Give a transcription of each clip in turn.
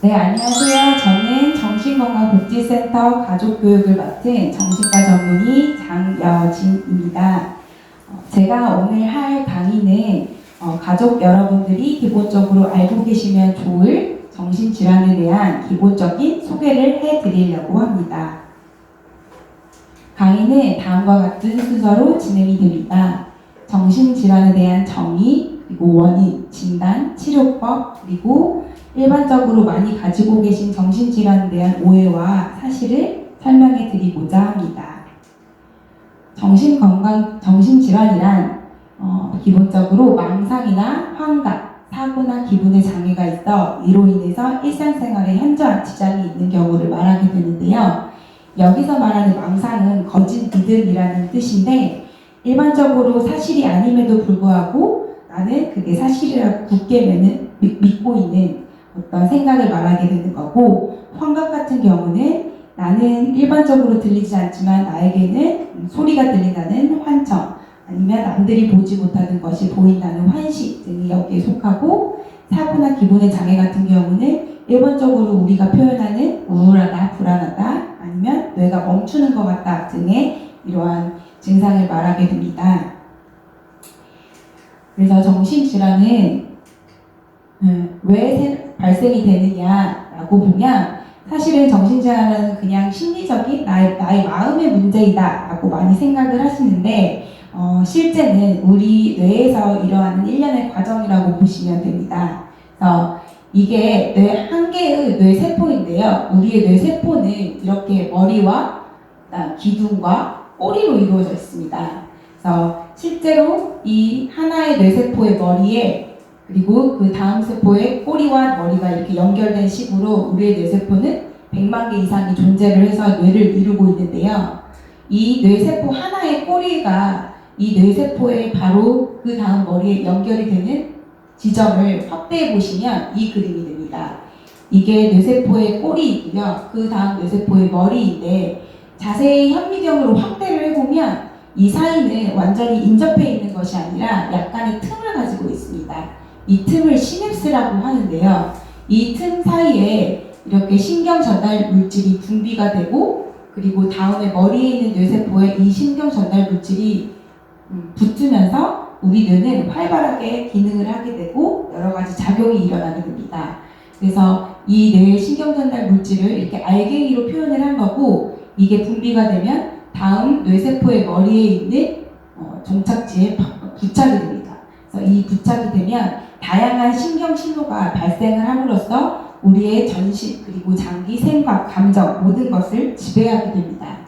네, 안녕하세요. 저는 정신건강복지센터 가족교육을 맡은 정신과 전문의 장여진입니다. 제가 오늘 할 강의는 가족 여러분들이 기본적으로 알고 계시면 좋을 정신질환에 대한 기본적인 소개를 해드리려고 합니다. 강의는 다음과 같은 순서로 진행이 됩니다. 정신질환에 대한 정의, 그리고 원인, 진단, 치료법, 그리고 일반적으로 많이 가지고 계신 정신질환에 대한 오해와 사실을 설명해 드리고자 합니다. 정신질환이란 기본적으로 망상이나 환각, 사고나 기분의 장애가 있어 이로 인해서 일상생활에 현저한 지장이 있는 경우를 말하게 되는데요. 여기서 말하는 망상은 거짓 믿음이라는 뜻인데 일반적으로 사실이 아님에도 불구하고 나는 그게 사실이라고 굳게 믿고 있는 어떤 생각을 말하게 되는 거고, 환각 같은 경우는 나는 일반적으로 들리지 않지만 나에게는 소리가 들린다는 환청, 아니면 남들이 보지 못하는 것이 보인다는 환시 등이 여기에 속하고, 사고나 기분의 장애 같은 경우는 일반적으로 우리가 표현하는 우울하다, 불안하다, 아니면 뇌가 멈추는 것 같다 등의 이러한 증상을 말하게 됩니다. 그래서 정신질환은 왜 발생이 되느냐라고 보면 사실은 정신질환은 그냥 심리적인 나의 마음의 문제이다라고 많이 생각을 하시는데 실제는 우리 뇌에서 일어나는 일련의 과정이라고 보시면 됩니다. 그래서 이게 한 개의 뇌세포인데요. 우리의 뇌세포는 이렇게 머리와 기둥과 꼬리로 이루어져 있습니다. 그래서 실제로 이 하나의 뇌세포의 머리에 그리고 그 다음 세포의 꼬리와 머리가 이렇게 연결된 식으로 우리의 뇌세포는 100만 개 이상이 존재를 해서 뇌를 이루고 있는데요. 이 뇌세포 하나의 꼬리가 이 뇌세포의 바로 그 다음 머리에 연결이 되는 지점을 확대해 보시면 이 그림이 됩니다. 이게 뇌세포의 꼬리이고요. 그 다음 뇌세포의 머리인데 자세히 현미경으로 확대를 해보면 이 사이는 완전히 인접해 있는 것이 아니라 약간의 틈을 가지고 있습니다. 이 틈을 시냅스라고 하는데요. 이 틈 사이에 이렇게 신경 전달 물질이 분비가 되고 그리고 다음에 머리에 있는 뇌세포에 이 신경 전달 물질이 붙으면서 우리 뇌는 활발하게 기능을 하게 되고 여러 가지 작용이 일어나게 됩니다. 그래서 이 뇌의 신경 전달 물질을 이렇게 알갱이로 표현을 한 거고 이게 분비가 되면 다음 뇌세포의 머리에 있는 종착지에 부착이 됩니다. 그래서 이 부착이 되면 다양한 신경 신호가 발생을 함으로써 우리의 전신 그리고 장기, 생각, 감정 모든 것을 지배하게 됩니다.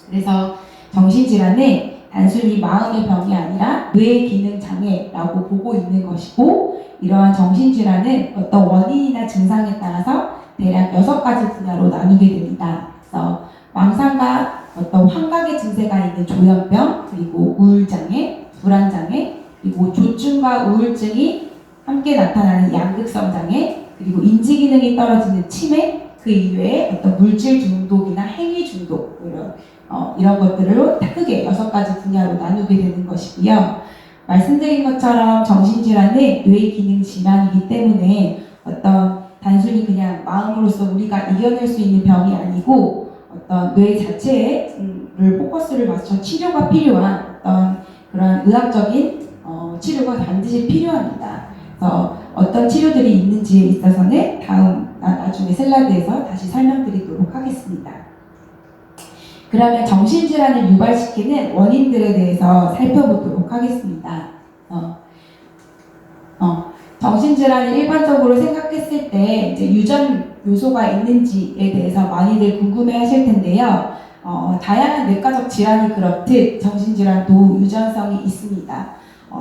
그래서 정신질환은 단순히 마음의 병이 아니라 뇌의 기능 장애라고 보고 있는 것이고 이러한 정신질환은 어떤 원인이나 증상에 따라서 대략 6가지 분야로 나누게 됩니다. 그래서 망상과 어떤 환각의 증세가 있는 조현병, 그리고 우울장애, 불안장애, 그리고 조증과 우울증이 함께 나타나는 양극성 장애, 그리고 인지 기능이 떨어지는 치매, 그 이외에 어떤 물질 중독이나 행위 중독 이런 것들을 크게 6가지 분야로 나누게 되는 것이고요. 말씀드린 것처럼 정신질환은 뇌의 기능 질환이기 때문에 어떤 단순히 그냥 마음으로서 우리가 이겨낼 수 있는 병이 아니고 어떤 뇌 자체에 포커스를 맞춰 치료가 필요한 어떤 그런 의학적인 치료가 반드시 필요합니다. 그래서 어떤 치료들이 있는지에 있어서는 나중에 슬라이드에서 다시 설명드리도록 하겠습니다. 그러면 정신질환을 유발시키는 원인들에 대해서 살펴보도록 하겠습니다. 정신질환을 일반적으로 생각했을 때 이제 유전 요소가 있는지에 대해서 많이들 궁금해하실 텐데요. 다양한 뇌과적 질환이 그렇듯 정신질환도 유전성이 있습니다.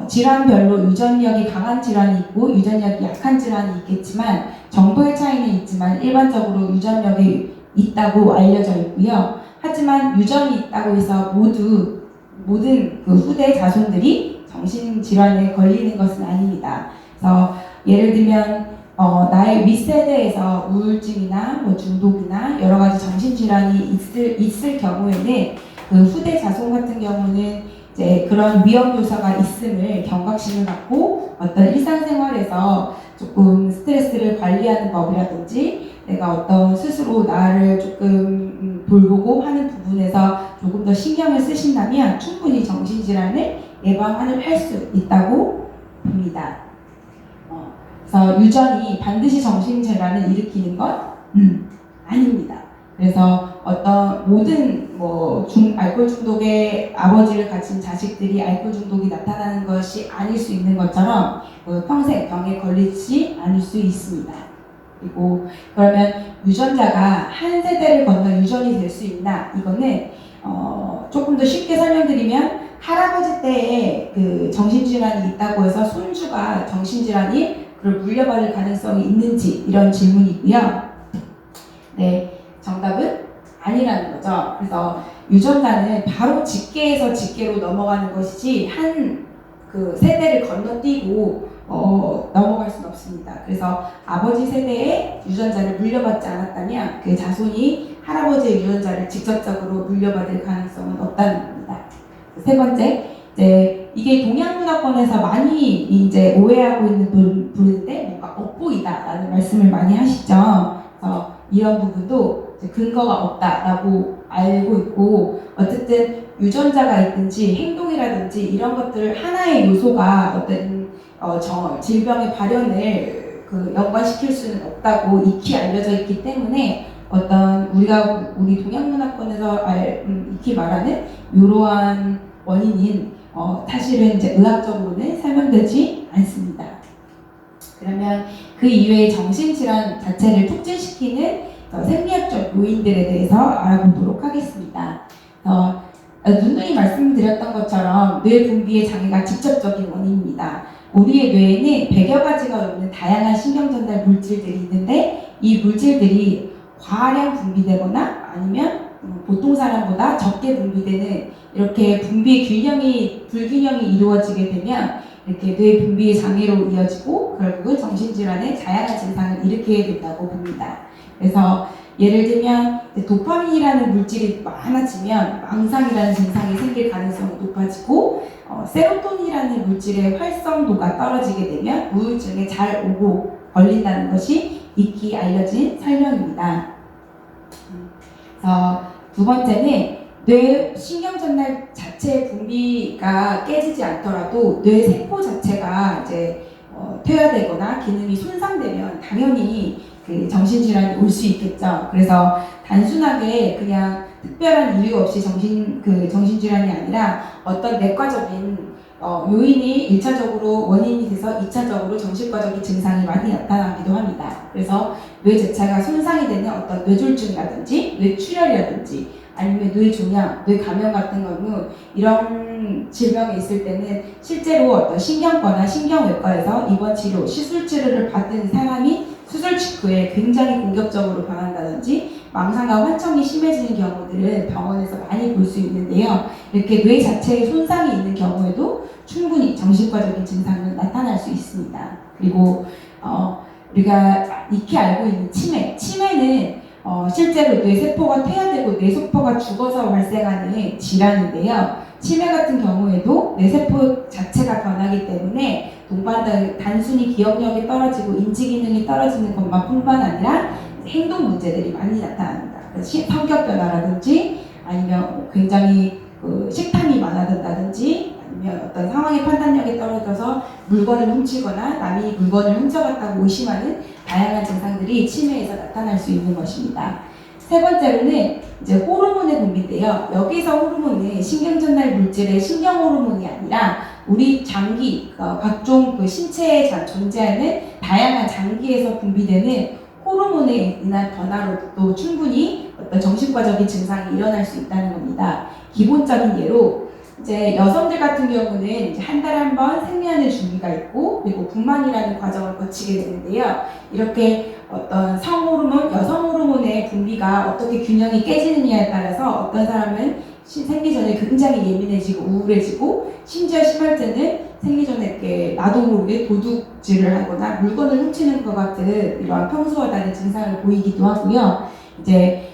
질환별로 유전력이 강한 질환이 있고 유전력이 약한 질환이 있겠지만 정도의 차이는 있지만 일반적으로 유전력이 있다고 알려져 있고요. 하지만 유전이 있다고 해서 모든 그 후대 자손들이 정신질환에 걸리는 것은 아닙니다. 그래서 예를 들면 나의 윗세대에서 우울증이나 중독이나 여러 가지 정신질환이 있을 경우에는 그 후대 자손 같은 경우는 이제 그런 위험 요소가 있음을 경각심을 갖고 어떤 일상생활에서 조금 스트레스를 관리하는 법이라든지 내가 어떤 스스로 나를 조금 돌보고 하는 부분에서 조금 더 신경을 쓰신다면 충분히 정신질환을 예방을 할 수 있다고 봅니다. 그래서 유전이 반드시 정신질환을 일으키는 건 아닙니다. 그래서 어떤 모든 알코올 중독의 아버지를 가진 자식들이 알코올 중독이 나타나는 것이 아닐 수 있는 것처럼 평생 병에 걸리지 않을 수 있습니다. 그리고 그러면 유전자가 한 세대를 건너 유전이 될 수 있나? 이거는 조금 더 쉽게 설명드리면 할아버지 때에 그 정신질환이 있다고 해서 손주가 정신질환이 그걸 물려받을 가능성이 있는지 이런 질문이고요. 네, 정답은 아니라는 거죠. 그래서 유전자는 바로 직계에서 직계로 넘어가는 것이지 한 그 세대를 건너뛰고 넘어갈 수는 없습니다. 그래서 아버지 세대에 유전자를 물려받지 않았다면 그 자손이 할아버지의 유전자를 직접적으로 물려받을 가능성은 없다는 겁니다. 세 번째, 이게 동양 문화권에서 많이 이제 오해하고 있는 부분인데 뭔가 엇보이다라는 말씀을 많이 하시죠. 그래서 이런 부분도 근거가 없다라고 알고 있고, 어쨌든 유전자가 있든지 행동이라든지 이런 것들 하나의 요소가 어떤 질병의 발현을 연관시킬 수는 없다고 익히 알려져 있기 때문에 어떤 우리 동양 문화권에서 익히 말하는 이러한 원인인 사실은 이제 의학적으로는 설명되지 않습니다. 그러면 그 이외의 정신질환 자체를 촉진시키는 생리학적 요인들에 대해서 알아보도록 하겠습니다. 눈누이 말씀드렸던 것처럼 뇌 분비의 장애가 직접적인 원인입니다. 우리의 뇌에는 100여 가지가 넘는 다양한 신경전달 물질들이 있는데 이 물질들이 과량 분비되거나 아니면 보통 사람보다 적게 분비되는 이렇게 분비의 불균형이 이루어지게 되면 이렇게 뇌 분비의 장애로 이어지고 결국은 정신질환의 다양한 증상을 일으키게 된다고 봅니다. 그래서 예를 들면 도파민이라는 물질이 많아지면 망상이라는 증상이 생길 가능성이 높아지고 세로토닌이라는 물질의 활성도가 떨어지게 되면 우울증에 잘 오고 걸린다는 것이 익히 알려진 설명입니다. 두 번째는 뇌 신경전달 자체의 분비가 깨지지 않더라도 뇌 세포 자체가 이제 퇴화되거나 기능이 손상되면 당연히 그 정신질환이 올 수 있겠죠. 그래서 단순하게 그냥 특별한 이유 없이 정신질환이 아니라 어떤 내과적인 요인이 1차적으로 원인이 돼서 2차적으로 정신과적인 증상이 많이 나타나기도 합니다. 그래서 뇌 자체가 손상이 되는 어떤 뇌졸중이라든지 뇌출혈이라든지 아니면 뇌종양, 뇌감염 같은 경우 이런 질병이 있을 때는 실제로 어떤 신경과나 신경외과에서 입원 치료, 시술 치료를 받은 사람이 수술 직후에 굉장히 공격적으로 변한다든지 망상과 환청이 심해지는 경우들은 병원에서 많이 볼 수 있는데요. 이렇게 뇌 자체에 손상이 있는 경우에도 충분히 정신과적인 증상은 나타날 수 있습니다. 그리고 우리가 익히 알고 있는 치매는 실제로 뇌세포가 퇴화되고 뇌세포가 죽어서 발생하는 질환인데요. 치매 같은 경우에도 뇌세포 자체가 변하기 때문에 단순히 기억력이 떨어지고 인지기능이 떨어지는 것뿐만 아니라 행동 문제들이 많이 나타납니다. 성격 변화라든지 아니면 굉장히 식탐이 많아진다든지 아니면 어떤 상황의 판단력이 떨어져서 물건을 훔치거나 남이 물건을 훔쳐갔다고 의심하는 다양한 증상들이 치매에서 나타날 수 있는 것입니다. 세 번째로는 이제 호르몬의 분비인데요. 여기서 호르몬은 신경전달 물질의 신경호르몬이 아니라 우리 장기, 각종 신체에 존재하는 다양한 장기에서 분비되는 호르몬에 의한 변화로도 충분히 어떤 정신과적인 증상이 일어날 수 있다는 겁니다. 기본적인 예로 이제 여성들 같은 경우는 이제 한 달에 한 번 생리하는 준비가 있고 그리고 분만이라는 과정을 거치게 되는데요. 이렇게 어떤 여성 호르몬의 분비가 어떻게 균형이 깨지느냐에 따라서 어떤 사람은 생리 전에 굉장히 예민해지고 우울해지고 심지어 심할 때는 생리 전에 이렇게 나도 모르게 도둑질을 하거나 물건을 훔치는 것 같은 이러한 평소와 다른 증상을 보이기도 하고요. 이제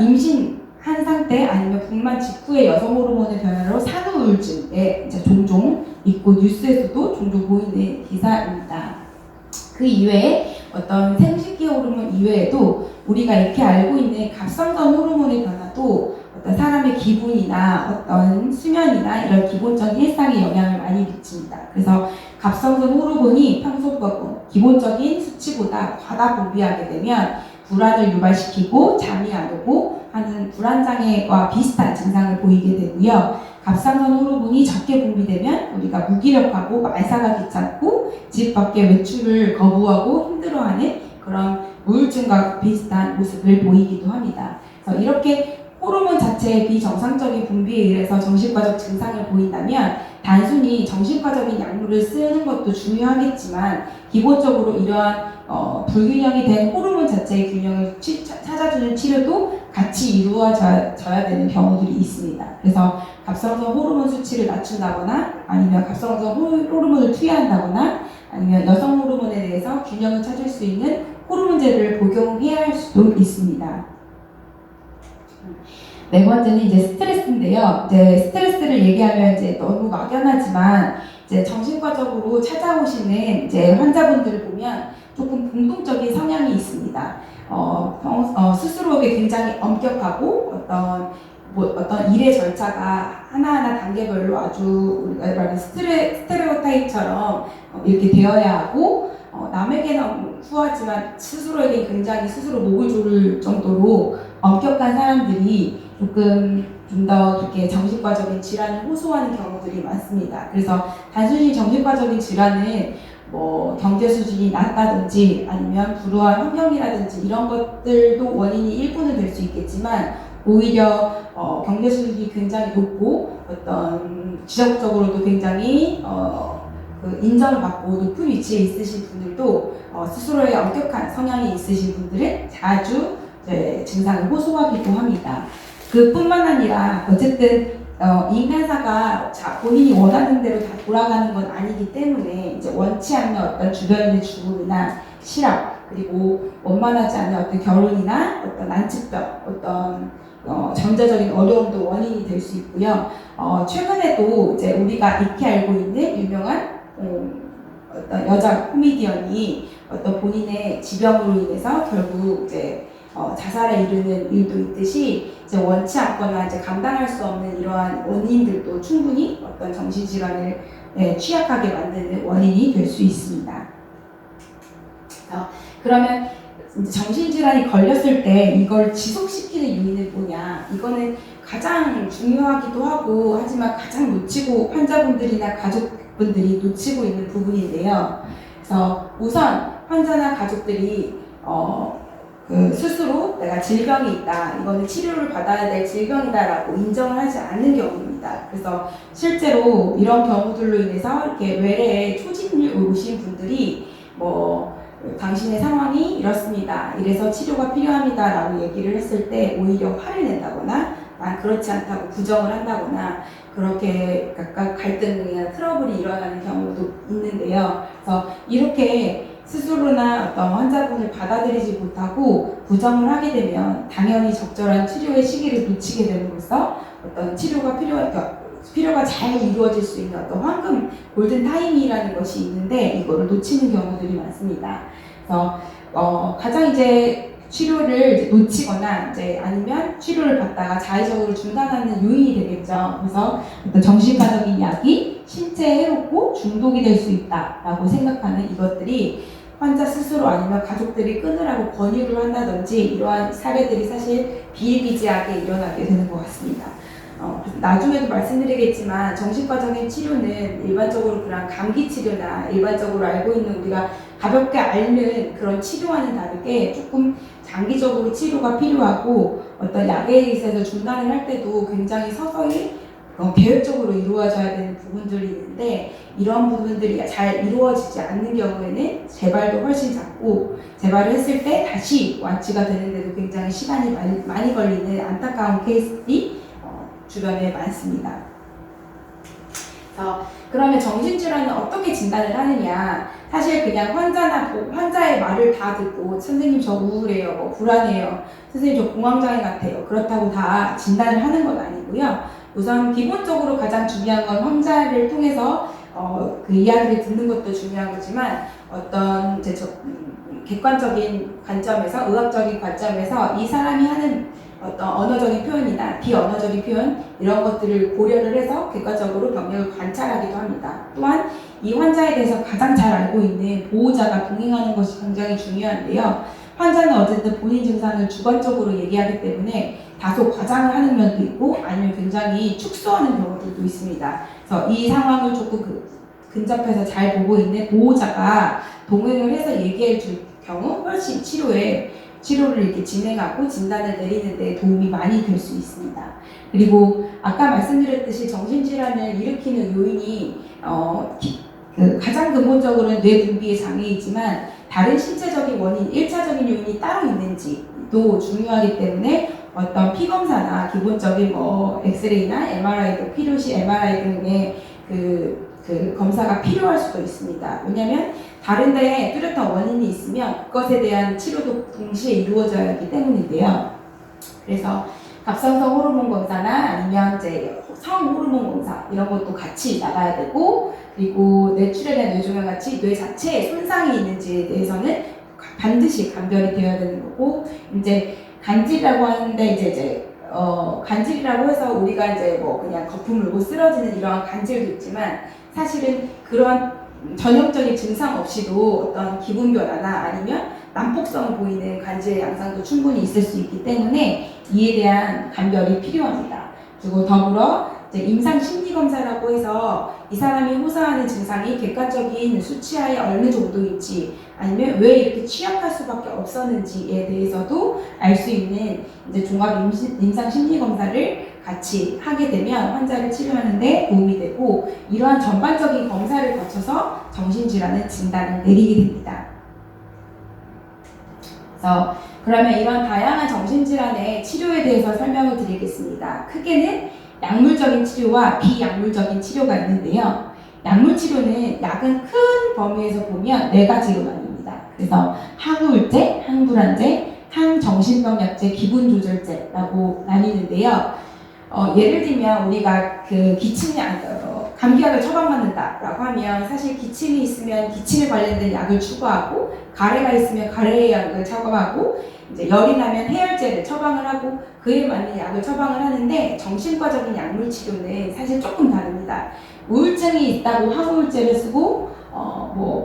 임신 한 상태 아니면 분만 직후의 여성 호르몬의 변화로 산후우울증에 이제 종종 있고 뉴스에서도 종종 보이는 기사입니다. 그 이외에 어떤 생식기 호르몬 이외에도 우리가 이렇게 알고 있는 갑상선 호르몬의 변화도 어떤 사람의 기분이나 어떤 수면이나 이런 기본적인 일상에 영향을 많이 미칩니다. 그래서 갑상선 호르몬이 평소보다 기본적인 수치보다 과다 분비하게 되면 불안을 유발시키고 잠이 안 오고 하는 불안장애와 비슷한 증상을 보이게 되고요. 갑상선 호르몬이 적게 분비되면 우리가 무기력하고 말사가 귀찮고 집 밖에 외출을 거부하고 힘들어하는 그런 우울증과 비슷한 모습을 보이기도 합니다. 그래서 이렇게 호르몬 자체의 비정상적인 분비에 의해서 정신과적 증상을 보인다면 단순히 정신과적인 약물을 쓰는 것도 중요하겠지만 기본적으로 이러한 불균형이 된 호르몬 자체의 균형을 찾아주는 치료도 같이 이루어져야 되는 경우들이 있습니다. 그래서 갑상선 호르몬 수치를 낮춘다거나 아니면 갑상선 호르몬을 투여한다거나 아니면 여성 호르몬에 대해서 균형을 찾을 수 있는 호르몬제를 복용해야 할 수도 있습니다. 네 번째는 이제 스트레스인데요. 이제 스트레스를 얘기하면 이제 너무 막연하지만 이제 정신과적으로 찾아오시는 이제 환자분들을 보면 조금 공통적인 성향이 있습니다. 스스로에게 굉장히 엄격하고 어떤 일의 절차가 하나하나 단계별로 아주 우리가 말하는 스테레오타입처럼 이렇게 되어야 하고 남에게는 후하지만 스스로에게 굉장히 스스로 목을 조를 정도로 엄격한 사람들이 조금 좀 더 이렇게 정신과적인 질환을 호소하는 경우들이 많습니다. 그래서 단순히 정신과적인 질환은 뭐 경제 수준이 낮다든지 아니면 불우한 환경이라든지 이런 것들도 원인이 일부는 될 수 있겠지만 오히려 경제 수준이 굉장히 높고 어떤 지적적으로도 굉장히 인정을 받고 높은 위치에 있으신 분들도 스스로의 엄격한 성향이 있으신 분들은 자주 증상을 호소하기도 합니다. 그뿐만 아니라 어쨌든 인간사가 본인이 원하는 대로 다 돌아가는 건 아니기 때문에 이제 원치 않는 어떤 주변인의 죽음이나 실업 그리고 원만하지 않은 어떤 결혼이나 어떤 난치병 어떤 경제적인 어려움도 원인이 될 수 있고요. 최근에도 이제 우리가 익히 알고 있는 유명한 어떤 여자 코미디언이 어떤 본인의 질병으로 인해서 결국 이제 자살에 이르는 일도 있듯이 이제 원치 않거나 이제 감당할 수 없는 이러한 원인들도 충분히 어떤 정신질환을 취약하게 만드는 원인이 될 수 있습니다. 그러면 이제 정신질환이 걸렸을 때 이걸 지속시키는 요인은 뭐냐? 이거는 가장 중요하기도 하고 하지만 가장 놓치고 환자분들이나 가족분들이 놓치고 있는 부분인데요. 그래서 우선 환자나 가족들이 스스로 내가 질병이 있다, 이거는 치료를 받아야 될 질병이다라고 인정을 하지 않는 경우입니다. 그래서 실제로 이런 경우들로 인해서 이렇게 외래에 초진을 오신 분들이 당신의 상황이 이렇습니다, 이래서 치료가 필요합니다라고 얘기를 했을 때 오히려 화를 낸다거나 난 그렇지 않다고 부정을 한다거나 그렇게 각각 갈등이나 트러블이 일어나는 경우도 있는데요. 그래서 이렇게 스스로나 어떤 환자분을 받아들이지 못하고 부정을 하게 되면 당연히 적절한 치료의 시기를 놓치게 됨으로써 어떤 필요가 잘 이루어질 수 있는 어떤 황금 골든 타임이라는 것이 있는데 이거를 놓치는 경우들이 많습니다. 그래서 가장 이제 치료를 이제 놓치거나 이제 아니면 치료를 받다가 자의적으로 중단하는 요인이 되겠죠. 그래서 어떤 정신과적인 약이 신체에 해롭고 중독이 될 수 있다라고 생각하는 이것들이 환자 스스로 아니면 가족들이 끊으라고 권유를 한다든지 이러한 사례들이 사실 비일비재하게 일어나게 되는 것 같습니다. 나중에도 말씀드리겠지만 정신과적인 치료는 일반적으로 그런 감기 치료나 일반적으로 알고 있는 우리가 가볍게 앓는 그런 치료와는 다르게 조금 장기적으로 치료가 필요하고 어떤 약에 있어서 중단을 할 때도 굉장히 서서히 계획적으로 이루어져야 되는 부분들이 있는데 이런 부분들이 잘 이루어지지 않는 경우에는 재발도 훨씬 작고 재발을 했을 때 다시 완치가 되는데도 굉장히 시간이 많이 걸리는 안타까운 케이스들이 주변에 많습니다. 그러면 정신질환은 어떻게 진단을 하느냐? 사실 그냥 환자의 말을 다 듣고 선생님 저 우울해요, 뭐 불안해요, 선생님 저 공황장애 같아요, 그렇다고 다 진단을 하는 건 아니고요. 우선 기본적으로 가장 중요한 건 환자를 통해서 그 이야기를 듣는 것도 중요한 거지만 어떤 객관적인 관점에서, 의학적인 관점에서 이 사람이 하는 어떤 언어적인 표현이나 비언어적인 표현 이런 것들을 고려를 해서 객관적으로 병력을 관찰하기도 합니다. 또한 이 환자에 대해서 가장 잘 알고 있는 보호자가 동행하는 것이 굉장히 중요한데요. 환자는 어쨌든 본인 증상을 주관적으로 얘기하기 때문에 다소 과장을 하는 면도 있고 아니면 굉장히 축소하는 경우들도 있습니다. 그래서 이 상황을 조금 근접해서 잘 보고 있는 보호자가 동행을 해서 얘기해 줄 경우 훨씬 치료를 이렇게 진행하고 진단을 내리는 데 도움이 많이 될 수 있습니다. 그리고 아까 말씀드렸듯이 정신질환을 일으키는 요인이 가장 근본적으로는 뇌분비의 장애이지만 다른 신체적인 원인, 1차적인 요인이 따로 있는지도 중요하기 때문에 어떤 피검사나 기본적인 엑스레이나 MRI도 필요시 MRI 등의 그 검사가 필요할 수도 있습니다. 왜냐하면 다른 데에 뚜렷한 원인이 있으면 그것에 대한 치료도 동시에 이루어져야 하기 때문인데요. 그래서 갑상선 호르몬 검사나 아니면 이제 성 호르몬 검사 이런 것도 같이 나가야 되고, 그리고 뇌출혈이나 뇌종양 같이 뇌 자체에 손상이 있는지에 대해서는 반드시 감별이 되어야 되는 거고, 이제 간질이라고 하는데 이제 간질이라고 해서 우리가 이제 그냥 거품 물고 쓰러지는 이러한 간질도 있지만 사실은 그런 전형적인 증상 없이도 어떤 기분 변화나 아니면 난폭성을 보이는 간질의 양상도 충분히 있을 수 있기 때문에 이에 대한 감별이 필요합니다. 그리고 더불어 이제 임상 심리 검사라고 해서 이 사람이 호소하는 증상이 객관적인 수치하에 어느 정도인지 아니면 왜 이렇게 취약할 수밖에 없었는지에 대해서도 알 수 있는 이제 종합 임상 심리 검사를 같이 하게 되면 환자를 치료하는 데 도움이 되고, 이러한 전반적인 검사를 거쳐서 정신질환의 진단을 내리게 됩니다. 그래서 그러면 이런 다양한 정신질환의 치료에 대해서 설명을 드리겠습니다. 크게는 약물적인 치료와 비약물적인 치료가 있는데요. 약물 치료는 약은 큰 범위에서 보면 4가지로 나뉩니다. 그래서 항우울제, 항불안제, 항정신병약제, 기분조절제라고 나뉘는데요. 예를 들면 우리가 감기약을 처방받는다라고 하면 사실 기침이 있으면 기침에 관련된 약을 추구하고, 가래가 있으면 가래의 약을 처방하고, 이제 열이 나면 해열제를 처방을 하고 그에 맞는 약을 처방을 하는데, 정신과적인 약물 치료는 사실 조금 다릅니다. 우울증이 있다고 항우울제를 쓰고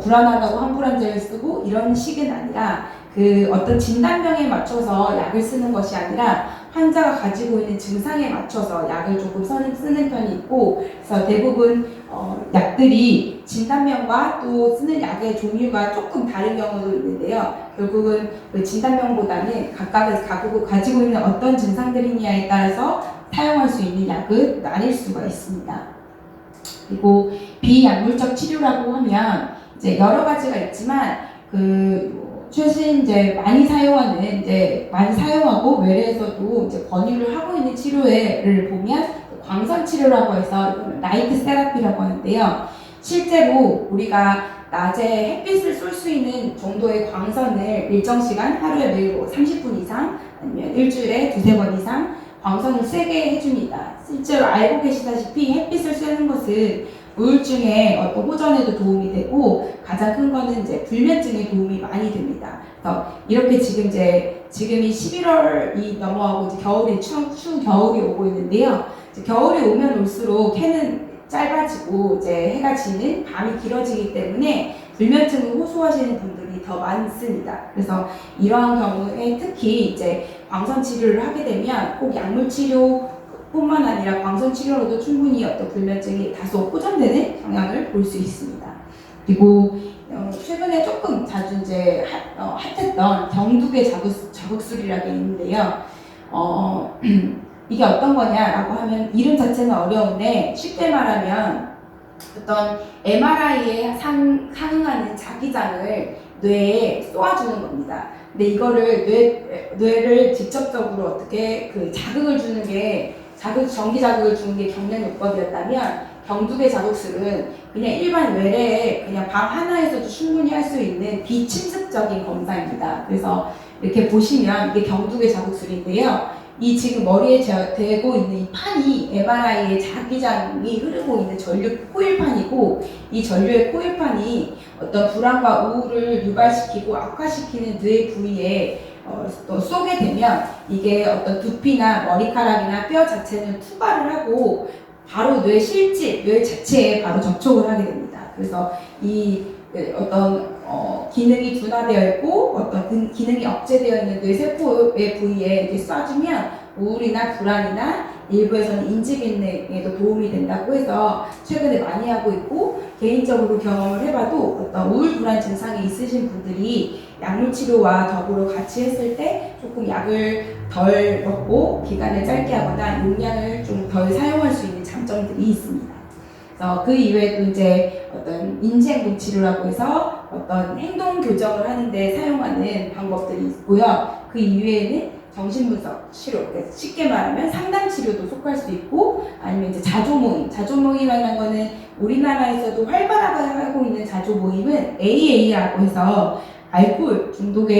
불안하다고 항불안제를 쓰고 이런 식은 아니라 그 어떤 진단명에 맞춰서 약을 쓰는 것이 아니라 환자가 가지고 있는 증상에 맞춰서 약을 조금 쓰는 편이 있고, 그래서 대부분 약들이 진단명과 또 쓰는 약의 종류가 조금 다른 경우도 있는데요. 결국은 그 진단명보다는 각각의 가지고 있는 어떤 증상들이냐에 따라서 사용할 수 있는 약을 나뉠 수가 있습니다. 그리고 비약물적 치료라고 하면 이제 여러 가지가 있지만 최신 이제 많이 사용하고 외래에서도 이제 권유를 하고 있는 치료를 보면 광선 치료라고 해서 라이트 세라피라고 하는데요. 실제로 우리가 낮에 햇빛을 쏠 수 있는 정도의 광선을 일정 시간, 하루에 매일 30분 이상 아니면 일주일에 2-3번 이상 광선을 세게 해줍니다. 실제로 알고 계시다시피 햇빛을 쐬는 것은 우울증의 어떤 호전에도 도움이 되고, 가장 큰 거는 이제 불면증에 도움이 많이 됩니다. 그래서 이렇게 지금이 11월이 넘어가고 이제 겨울이 추운 겨울이 오고 있는데요. 이제 겨울이 오면 올수록 해는 짧아지고 이제 해가 지는 밤이 길어지기 때문에 불면증을 호소하시는 분들이 더 많습니다. 그래서 이러한 경우에 특히 이제 광선 치료를 하게 되면 꼭 약물 치료뿐만 아니라 광선 치료로도 충분히 어떤 불면증이 다소 호전되는 경향을 볼 수 있습니다. 그리고 최근에 조금 자주 이제 핫했던 경두개 자극술이라는 게 있는데요. 이게 어떤 거냐라고 하면 이름 자체는 어려운데 쉽게 말하면 어떤 MRI에 상응하는 자기장을 뇌에 쏘아주는 겁니다. 근데 이거를 뇌를 직접적으로 어떻게 자극을 주는 게 전기 자극을 주는 게 경련요법이었다면, 경두개 자국술은 그냥 일반 외래에 그냥 방 하나에서도 충분히 할 수 있는 비침습적인 검사입니다. 그래서 이렇게 보시면 이게 경두개 자국술인데요. 이 지금 머리에 대고 있는 이 판이 MRI의 자기장이 흐르고 있는 전류 코일판이고, 이 전류의 코일판이 어떤 불안과 우울을 유발시키고 악화시키는 뇌 부위에 또 쏘게 되면 이게 어떤 두피나 머리카락이나 뼈 자체는 투과를 하고 바로 뇌 실질, 뇌 자체에 바로 접촉을 하게 됩니다. 그래서 이 어떤 기능이 둔화되어 있고 어떤 기능이 억제되어 있는 뇌세포의 부위에 이렇게 쏴주면 우울이나 불안이나 일부에서는 인지 기능에도 도움이 된다고 해서 최근에 많이 하고 있고, 개인적으로 경험을 해봐도 어떤 우울 불안 증상이 있으신 분들이 약물 치료와 더불어 같이 했을 때 조금 약을 덜 먹고 기간을 짧게 하거나 용량을 좀 덜 사용할 수 있는 장점들이 있습니다. 그 이외에도 이제 어떤 인지행동 치료라고 해서 어떤 행동 교정을 하는데 사용하는 방법들이 있고요. 그 이외에는 정신분석 치료, 쉽게 말하면 상담 치료도 속할 수 있고, 아니면 이제 자조모임이라는 거는 우리나라에서도 활발하게 하고 있는 자조모임은 AA라고 해서 알코올 중독으로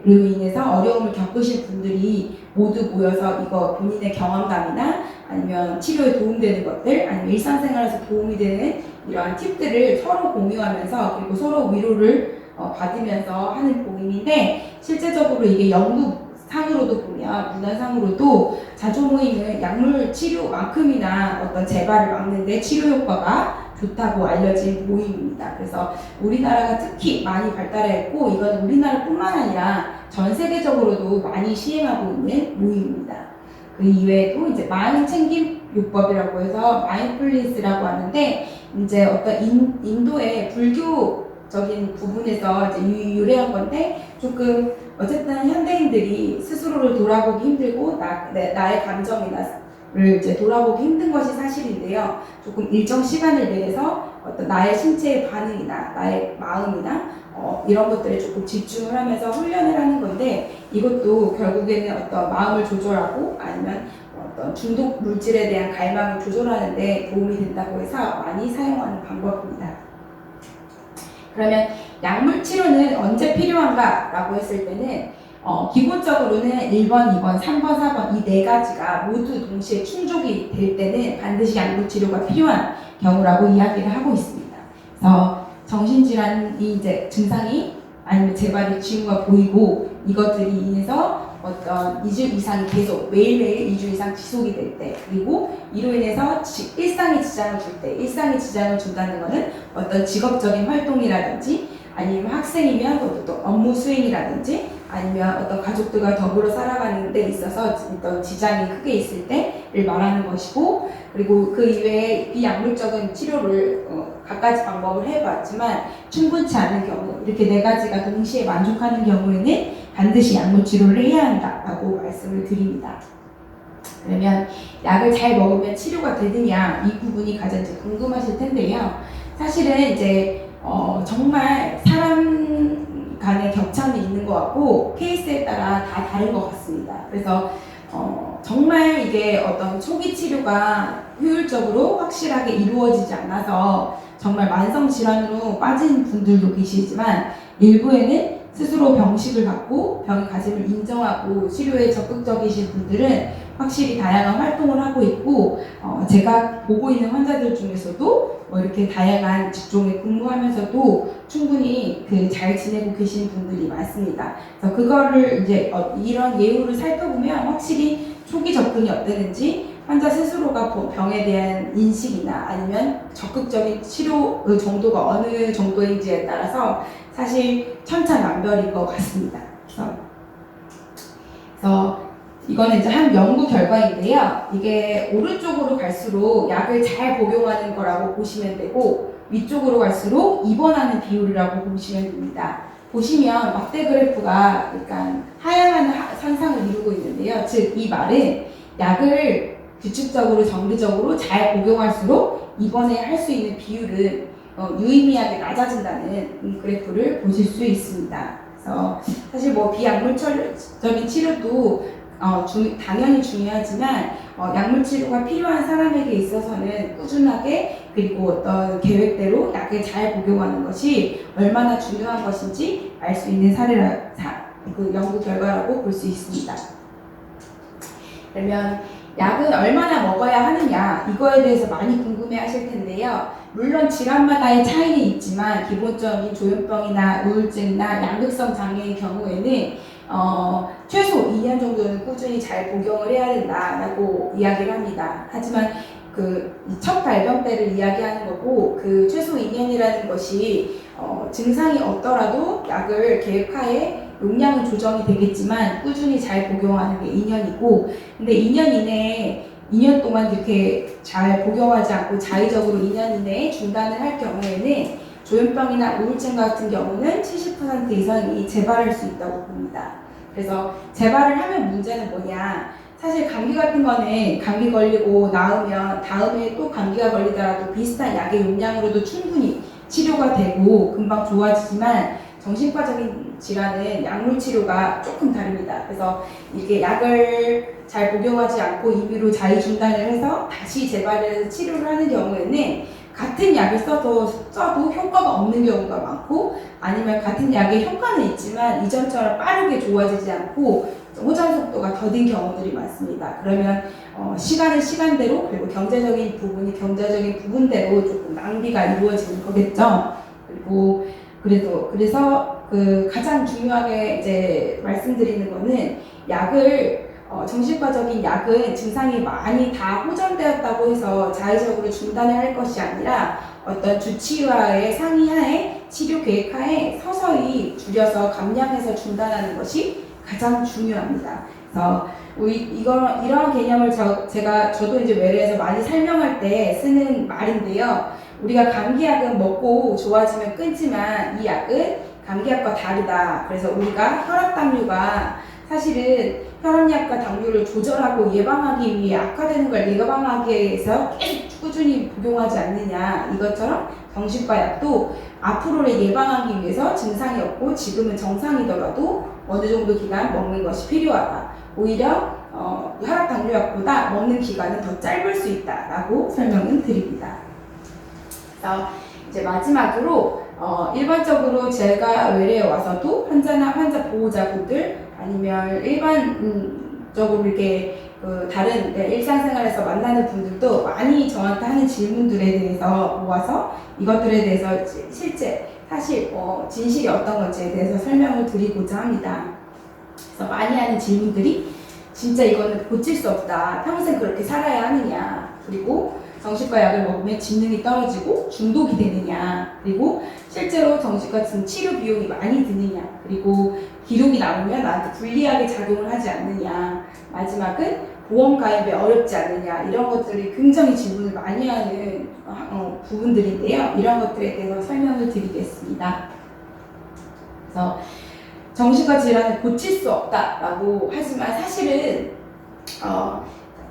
인해서 어려움을 겪으신 분들이 모두 모여서 이거 본인의 경험담이나 아니면 치료에 도움되는 것들, 아니면 일상생활에서 도움이 되는 이러한 팁들을 서로 공유하면서 그리고 서로 위로를 받으면서 하는 모임인데, 실제적으로 이게 연구상으로도 보면 문헌상으로도 자조모임은 약물 치료만큼이나 어떤 재발을 막는데 치료 효과가 좋다고 알려진 모임입니다. 그래서 우리나라가 특히 많이 발달했고, 이건 우리나라뿐만 아니라 전 세계적으로도 많이 시행하고 있는 모임입니다. 그 이외에도 이제 마음 챙김 요법이라고 해서 마인드풀니스라고 하는데, 이제 어떤 인도의 불교적인 부분에서 이제 유래한 건데, 조금 어쨌든 현대인들이 스스로를 돌아보기 힘들고 나의 감정이나 를 이제 돌아보기 힘든 것이 사실인데요. 조금 일정 시간을 내서 어떤 나의 신체의 반응이나 나의 마음이나 이런 것들에 조금 집중을 하면서 훈련을 하는 건데, 이것도 결국에는 어떤 마음을 조절하고 아니면 어떤 중독 물질에 대한 갈망을 조절하는 데 도움이 된다고 해서 많이 사용하는 방법입니다. 그러면 약물 치료는 언제 필요한가? 라고 했을 때는 기본적으로는 1번, 2번, 3번, 4번 이 네 가지가 모두 동시에 충족이 될 때는 반드시 약물 치료가 필요한 경우라고 이야기를 하고 있습니다. 그래서 정신질환이 이제 증상이 아니면 재발의 징후가 보이고, 이것들이 인해서 어떤 2주 이상이 계속 매일매일 2주 이상 지속이 될 때, 그리고 이로 인해서 일상에 지장을 줄 때, 일상에 지장을 준다는 것은 어떤 직업적인 활동이라든지 아니면 학생이면 또 업무 수행이라든지 아니면 어떤 가족들과 더불어 살아가는 데 있어서 어떤 지장이 크게 있을 때를 말하는 것이고, 그리고 그 이외에 비약물적인 치료를 갖가지 방법을 해봤지만 충분치 않은 경우, 이렇게 네 가지가 동시에 만족하는 경우에는 반드시 약물 치료를 해야 한다라고 말씀을 드립니다. 그러면 약을 잘 먹으면 치료가 되느냐, 이 부분이 가장 이제 궁금하실 텐데요. 사실은 이제 정말 사람 간의 격차는 있는 것 같고 케이스에 따라 다 다른 것 같습니다. 그래서 정말 이게 어떤 초기 치료가 효율적으로 확실하게 이루어지지 않아서 정말 만성 질환으로 빠진 분들도 계시지만, 일부에는 스스로 병식을 갖고 병의 가짐을 인정하고 치료에 적극적이신 분들은 확실히 다양한 활동을 하고 있고, 제가 보고 있는 환자들 중에서도 이렇게 다양한 직종에 근무하면서도 충분히 잘 지내고 계신 분들이 많습니다. 그래서 그거를 이제 이런 예후를 살펴보면 확실히 초기 접근이 어땠는지, 환자 스스로가 병에 대한 인식이나 아니면 적극적인 치료 정도가 어느 정도인지에 따라서 사실 천차만별인 것 같습니다. 그래서 이거는 이제 한 연구 결과인데요. 이게 오른쪽으로 갈수록 약을 잘 복용하는 거라고 보시면 되고, 위쪽으로 갈수록 입원하는 비율이라고 보시면 됩니다. 보시면 막대 그래프가 약간 하향하는 현상을 이루고 있는데요. 즉, 이 말은 약을 규칙적으로 정기적으로 잘 복용할수록 입원에 할 수 있는 비율은 유의미하게 낮아진다는 그래프를 보실 수 있습니다. 그래서 사실 비약물적인 치료도 당연히 중요하지만 약물 치료가 필요한 사람에게 있어서는 꾸준하게 그리고 어떤 계획대로 약을 잘 복용하는 것이 얼마나 중요한 것인지 알 수 있는 그 연구 결과라고 볼 수 있습니다. 그러면 약은 얼마나 먹어야 하느냐 이거에 대해서 많이 궁금해 하실 텐데요. 물론 질환마다의 차이는 있지만 기본적인 조현병이나 우울증이나 양극성 장애의 경우에는 최소 2년 정도는 꾸준히 잘 복용을 해야 된다라고 이야기를 합니다. 하지만 그 첫 발병 때를 이야기하는 거고 그 최소 2년이라는 것이 증상이 없더라도 약을 계획하에 용량은 조정이 되겠지만 꾸준히 잘 복용하는 게 2년이고 근데 2년 동안 이렇게 잘 복용하지 않고 자의적으로 2년 이내에 중단을 할 경우에는 조현병이나 우울증 같은 경우는 70% 이상이 재발할 수 있다고 봅니다. 그래서 재발을 하면 문제는 뭐냐? 사실 감기 같은 거는 감기 걸리고 나으면 다음에 또 감기가 걸리더라도 비슷한 약의 용량으로도 충분히 치료가 되고 금방 좋아지지만 정신과적인 질환은 약물 치료가 조금 다릅니다. 그래서 이게 약을 잘 복용하지 않고 임의로 자의 중단을 해서 다시 재발을 해서 치료를 하는 경우에는 같은 약을 써도 효과가 없는 경우가 많고 아니면 같은 약의 효과는 있지만 이전처럼 빠르게 좋아지지 않고 호전 속도가 더딘 경우들이 많습니다. 그러면 시간은 시간대로 그리고 경제적인 부분이 경제적인 부분대로 조금 낭비가 이루어지는 거겠죠. 그래서 그 가장 중요하게 이제 말씀드리는 거는 약을 정신과적인 약은 증상이 많이 다 호전되었다고 해서 자의적으로 중단을 할 것이 아니라 어떤 주치의와의 상의하에 치료 계획하에 서서히 줄여서 감량해서 중단하는 것이 가장 중요합니다. 그래서 이러한 개념을 저도 이제 외래에서 많이 설명할 때 쓰는 말인데요. 우리가 감기약은 먹고 좋아지면 끊지만 이 약은 감기약과 다르다. 그래서 우리가 혈압당류가 사실은 혈압약과 당류를 조절하고 예방하기 위해 악화되는 걸 예방하기 위해서 계속 꾸준히 복용하지 않느냐. 이것처럼 정신과 약도 앞으로를 예방하기 위해서 증상이 없고 지금은 정상이더라도 어느 정도 기간 먹는 것이 필요하다. 오히려 혈압당류약보다 먹는 기간은 더 짧을 수 있다라고 설명을 드립니다. 그래서 이제 마지막으로 일반적으로 제가 외래에 와서도 환자나 환자 보호자분들 아니면 일반적으로 이렇게 다른 일상생활에서 만나는 분들도 많이 저한테 하는 질문들에 대해서 모아서 이것들에 대해서 실제 사실 진실이 어떤 건지에 대해서 설명을 드리고자 합니다. 그래서 많이 하는 질문들이 진짜 이거는 고칠 수 없다. 평생 그렇게 살아야 하느냐. 그리고 정신과 약을 먹으면 집능이 떨어지고 중독이 되느냐. 그리고 실제로 정신과 치료 비용이 많이 드느냐. 그리고 기록이 나오면 나한테 불리하게 작용을 하지 않느냐. 마지막은 보험 가입에 어렵지 않느냐. 이런 것들이 굉장히 질문을 많이 하는 부분들인데요. 이런 것들에 대해서 설명을 드리겠습니다. 그래서 정신과 질환을 고칠 수 없다라고 하지만 사실은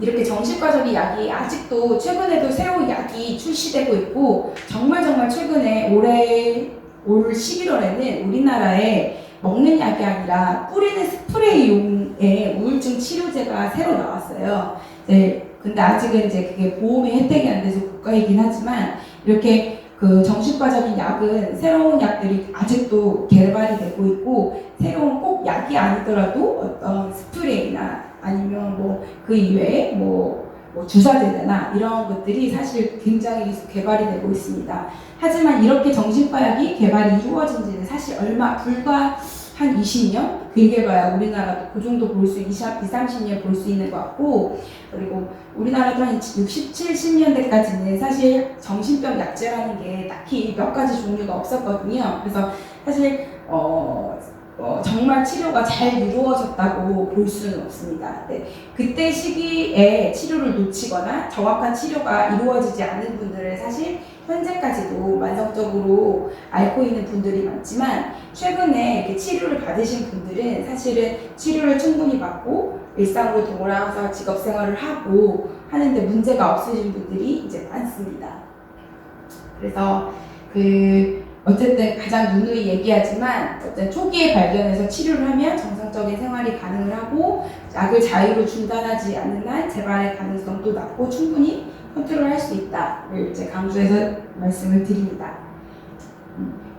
이렇게 정신과적인 약이 아직도 최근에도 새로운 약이 출시되고 있고 정말 최근에 올 11월에는 우리나라에 먹는 약이 아니라 뿌리는 스프레이용의 우울증 치료제가 새로 나왔어요. 근데 아직은 이제 그게 보험의 혜택이 안 돼서 고가이긴 하지만 이렇게 그 정신과적인 약은 새로운 약들이 아직도 개발이 되고 있고 새로운 꼭 약이 아니더라도 어떤 스프레이나 아니면 뭐 그 이외에 뭐 주사제나 이런 것들이 사실 굉장히 계속 개발이 되고 있습니다. 하지만 이렇게 정신과약이 개발이 이루어진 지는 사실 불과 한 20년? 길게 봐야 우리나라도 그 정도 볼 수 30년 볼 수 있는 것 같고 그리고 우리나라도 한 60, 70년대까지는 사실 정신병 약제라는 게 딱히 몇 가지 종류가 없었거든요. 그래서 사실 정말 치료가 잘 이루어졌다고 볼 수는 없습니다. 그때 시기에 치료를 놓치거나 정확한 치료가 이루어지지 않은 분들은 사실 현재까지도 만성적으로 앓고 있는 분들이 많지만 최근에 이렇게 치료를 받으신 분들은 사실은 치료를 충분히 받고 일상으로 돌아와서 직업생활을 하고 하는데 문제가 없으신 분들이 이제 많습니다. 그래서 어쨌든 가장 누누이 얘기하지만 어떤 초기에 발견해서 치료를 하면 정상적인 생활이 가능을 하고 약을 자유로 중단하지 않는 한 재발의 가능성도 낮고 충분히 컨트롤할 수 있다를 이제 강조해서 말씀을 드립니다.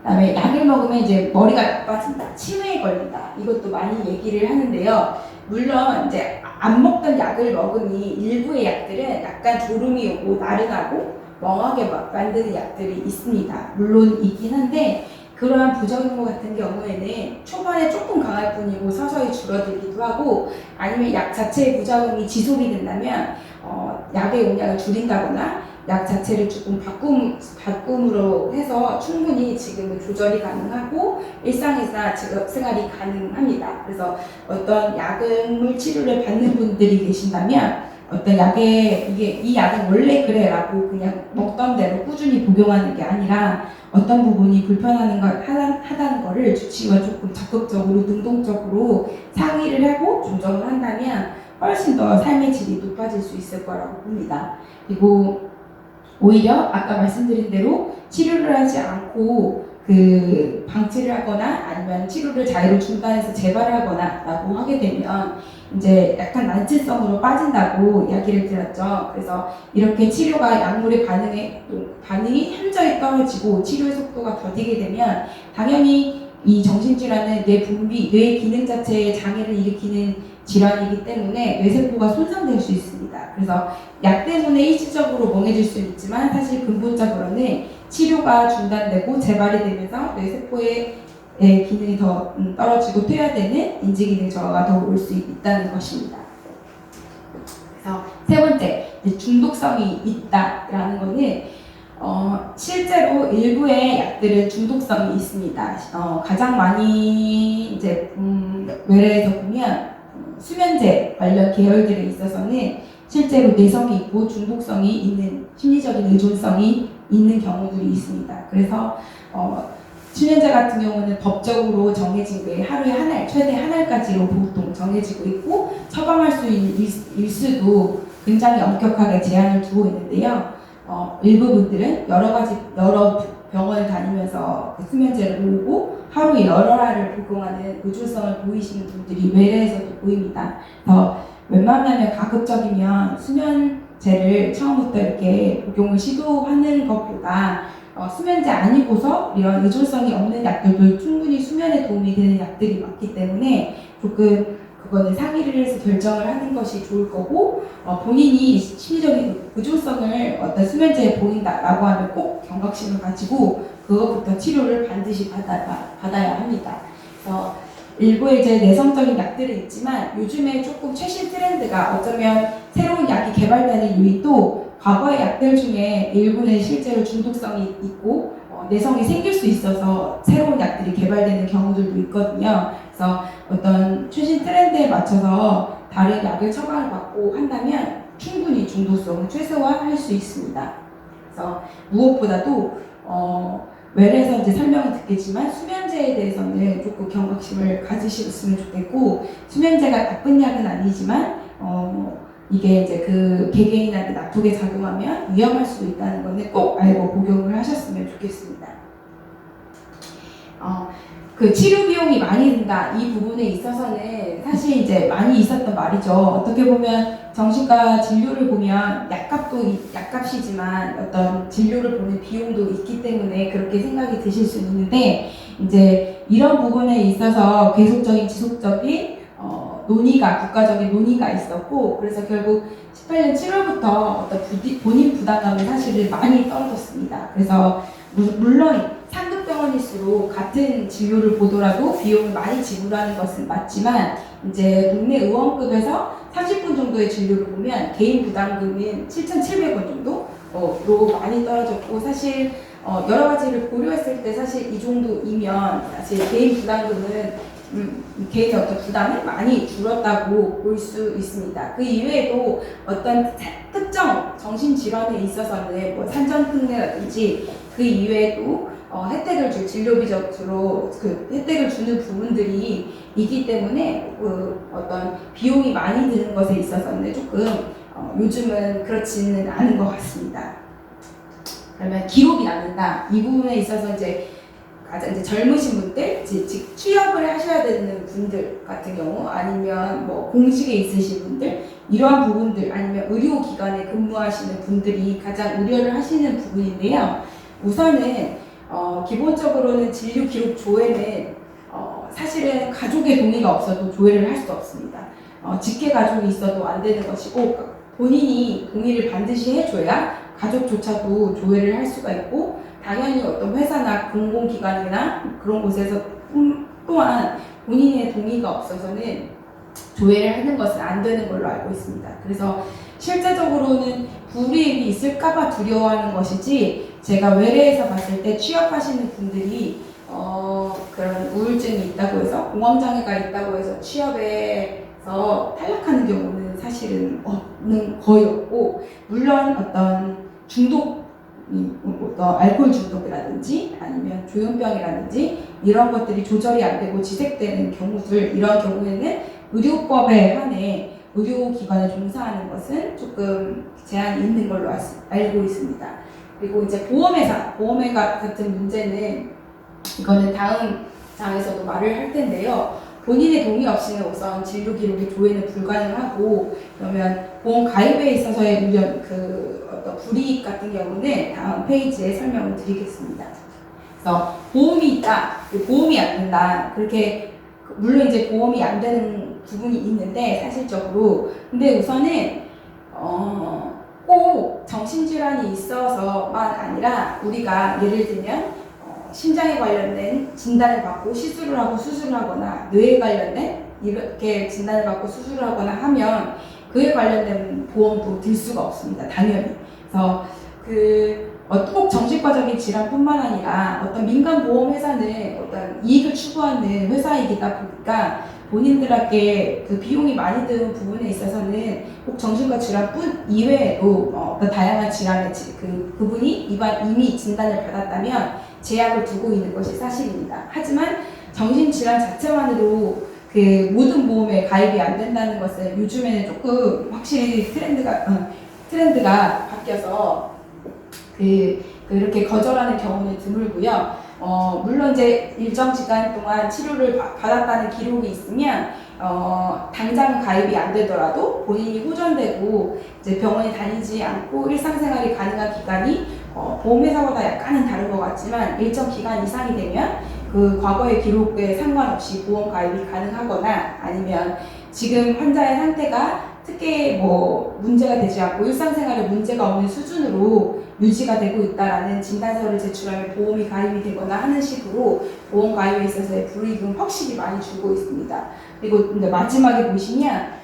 그다음에 약을 먹으면 이제 머리가 나빠진다, 치매에 걸린다, 이것도 많이 얘기를 하는데요. 물론 이제 안 먹던 약을 먹으니 일부의 약들은 약간 졸음이 오고 나른하고 멍하게 만드는 약들이 있습니다. 물론 있긴 한데 그러한 부작용 같은 경우에는 초반에 조금 강할 뿐이고 서서히 줄어들기도 하고, 아니면 약 자체의 부작용이 지속이 된다면 약의 용량을 줄인다거나 약 자체를 조금 바꿈으로 해서 충분히 지금은 조절이 가능하고 일상에서 생활이 가능합니다. 그래서 어떤 약물 치료를 받는 분들이 계신다면 어떤 이 약은 원래 그래 라고 그냥 먹던 대로 꾸준히 복용하는 게 아니라 어떤 부분이 하다는 거를 주치의와 조금 적극적으로 능동적으로 상의를 하고 조정을 한다면 훨씬 더 삶의 질이 높아질 수 있을 거라고 봅니다. 그리고 오히려 아까 말씀드린 대로 치료를 하지 않고 방치를 하거나 아니면 치료를 자의로 중단해서 재발을 하거나 라고 하게 되면 이제 약간 난치성으로 빠진다고 이야기를 드렸죠. 그래서 이렇게 치료가 약물의 반응이 현저히 떨어지고 치료의 속도가 더디게 되면 당연히 이 정신질환은 뇌 기능 자체에 장애를 일으키는 질환이기 때문에 뇌세포가 손상될 수 있습니다. 그래서 약 때문에 일시적으로 멍해질 수는 있지만 사실 근본적으로는 치료가 중단되고 재발이 되면서 뇌세포의 기능이 더 떨어지고 퇴화되는 인지기능 저하가 더 올 수 있다는 것입니다. 그래서 세 번째, 중독성이 있다라는 거는 실제로 일부의 약들은 중독성이 있습니다. 가장 많이 이제 외래에서 보면 수면제 관련 계열들에 있어서는 실제로 내성이 있고 중독성이 있는 심리적인 의존성이 있는 경우들이 있습니다. 그래서 수면제 같은 경우는 법적으로 정해진 게 하루에 한 알, 최대 한 알까지로 보통 정해지고 있고 처방할 수 있는 일수도 굉장히 엄격하게 제한을 두고 있는데요. 일부 분들은 여러 병원을 다니면서 그 수면제를 모으고 하루에 여러 알을 복용하는 의존성을 보이시는 분들이 외래에서도 보입니다. 그래서 웬만하면 가급적이면 수면제를 처음부터 이렇게 복용을 시도하는 것보다 수면제 아니고서 이런 의존성이 없는 약들도 충분히 수면에 도움이 되는 약들이 많기 때문에 조금 그거는 상의를 해서 결정을 하는 것이 좋을 거고, 본인이 심리적인 의존성을 어떤 수면제에 보인다라고 하면 꼭 경각심을 가지고 그것부터 치료를 반드시 받아야 합니다. 그래서 일부의 이제 내성적인 약들은 있지만 요즘에 조금 최신 트렌드가 어쩌면 새로운 약이 개발되는 요인도 과거의 약들 중에 일부는 실제로 중독성이 있고 내성이 생길 수 있어서 새로운 약들이 개발되는 경우들도 있거든요. 그래서 어떤 최신 트렌드에 맞춰서 다른 약을 처방을 받고 한다면 충분히 중독성을 최소화할 수 있습니다. 그래서 무엇보다도 외래에서 이제 설명을 듣겠지만 수면제에 대해서는 조금 경각심을 가지셨으면 좋겠고, 수면제가 나쁜 약은 아니지만 이게 이제 그 개개인한테 나쁘게 작용하면 위험할 수도 있다는 것을 꼭 알고 복용을 하셨으면 좋겠습니다. 그 치료 비용이 많이 든다 이 부분에 있어서는 사실 이제 많이 있었던 말이죠. 어떻게 보면 정신과 진료를 보면 약값이지만 어떤 진료를 보는 비용도 있기 때문에 그렇게 생각이 드실 수 있는데, 이제 이런 부분에 있어서 계속적인 지속적인 국가적인 논의가 있었고, 그래서 결국 18년 7월부터 어떤 본인 부담감이 사실은 많이 떨어졌습니다. 그래서 물론 상급병원일수록 같은 진료를 보더라도 비용을 많이 지불하는 것은 맞지만, 이제 동네 의원급에서 30분 정도의 진료를 보면 개인 부담금은 7,700원 정도로 많이 떨어졌고, 사실 여러 가지를 고려했을 때 사실 이 정도이면 사실 개인 부담금은 개인의 어떤 부담이 많이 줄었다고 볼 수 있습니다. 그 이외에도 어떤 특정 정신질환에 있어서는 뭐 산전특례라든지 그 이외에도 진료비적으로 혜택을 주는 부분들이 있기 때문에 어떤 비용이 많이 드는 것에 있어서는 조금 요즘은 그렇지는 않은 것 같습니다. 그러면 기록이 남는다 이 부분에 있어서 이제 가장 이제 젊으신 분들, 즉 취업을 하셔야 되는 분들 같은 경우, 아니면 뭐 공직에 있으신 분들, 이러한 부분들 아니면 의료기관에 근무하시는 분들이 가장 우려를 하시는 부분인데요. 우선은 기본적으로는 진료 기록 조회는 사실은 가족의 동의가 없어도 조회를 할 수 없습니다. 직계 가족이 있어도 안 되는 것이고 본인이 동의를 반드시 해줘야 가족조차도 조회를 할 수가 있고 당연히 어떤 회사나 공공기관이나 그런 곳에서 또한 본인의 동의가 없어서는 조회를 하는 것은 안 되는 걸로 알고 있습니다. 그래서 실제적으로는 불이익이 있을까봐 두려워하는 것이지 제가 외래에서 봤을 때 취업하시는 분들이 그런 우울증이 있다고 해서 공황장애가 있다고 해서 취업에서 탈락하는 경우는 사실은 거의 없고 물론 어떤 중독 알코올 중독이라든지 아니면 조현병이라든지 이런 것들이 조절이 안 되고 지색되는 경우들 이런 경우에는 의료법에 한해 의료기관에 종사하는 것은 조금 제한이 있는 걸로 알고 있습니다. 그리고 이제 보험회사 같은 문제는 이거는 다음 장에서도 말을 할 텐데요. 본인의 동의 없이는 우선 진료 기록의 조회는 불가능하고 그러면 보험 가입에 있어서의 어떤 불이익 같은 경우는 다음 페이지에 설명을 드리겠습니다. 그래서 보험이 있다, 보험이 안 된다. 그렇게 물론 이제 보험이 안 되는 부분이 있는데 사실적으로 근데 우선은 꼭 정신질환이 있어서만 아니라 우리가 예를 들면 심장에 관련된 진단을 받고 시술을 하고 수술을 하거나 뇌에 관련된 이렇게 진단을 받고 수술을 하거나 하면 그에 관련된 보험도 들 수가 없습니다. 당연히. 그래서 꼭 정신과적인 질환뿐만 아니라 어떤 민간 보험회사는 어떤 이익을 추구하는 회사이기다 보니까 본인들에게 그 비용이 많이 드는 부분에 있어서는 꼭 정신과 질환뿐 이외에도 어떤 다양한 질환의 그분이 이미 진단을 받았다면 제약을 두고 있는 것이 사실입니다. 하지만 정신질환 자체만으로 그 모든 보험에 가입이 안 된다는 것은 요즘에는 조금 확실히 트렌드가 바뀌어서 그렇게 거절하는 경우는 드물고요. 물론 이제 일정 시간 동안 치료를 받았다는 기록이 있으면 당장 가입이 안 되더라도 본인이 호전되고 이제 병원에 다니지 않고 일상생활이 가능한 기간이 보험회사보다 약간은 다른 것 같지만 일정 기간 이상이 되면 그 과거의 기록에 상관없이 보험 가입이 가능하거나 아니면 지금 환자의 상태가 특히 문제가 되지 않고 일상생활에 문제가 없는 수준으로 유지가 되고 있다라는 진단서를 제출하면 보험이 가입이 되거나 하는 식으로 보험 가입에 있어서의 불이익은 확실히 많이 줄고 있습니다. 그리고 근데 마지막에 보시면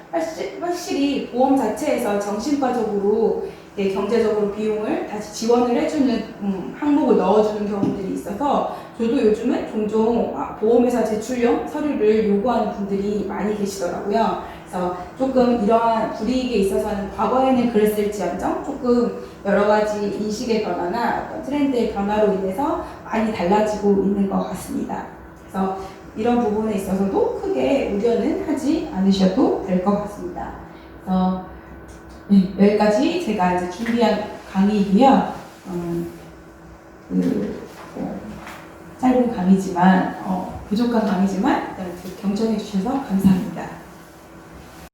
확실히 보험 자체에서 정신과적으로 경제적으로 비용을 다시 지원을 해주는 항목을 넣어주는 경우들이 있어서 저도 요즘은 종종 보험회사 제출용 서류를 요구하는 분들이 많이 계시더라고요. 그래서 조금 이러한 불이익에 있어서는 과거에는 그랬을지언정 조금 여러 가지 인식의 변화나 어떤 트렌드의 변화로 인해서 많이 달라지고 있는 것 같습니다. 그래서 이런 부분에 있어서도 크게 우려는 하지 않으셔도 될 것 같습니다. 그래서 여기까지 제가 이제 준비한 강의이고요. 짧은 강의지만 부족한 강의지만 경청해 주셔서 감사합니다.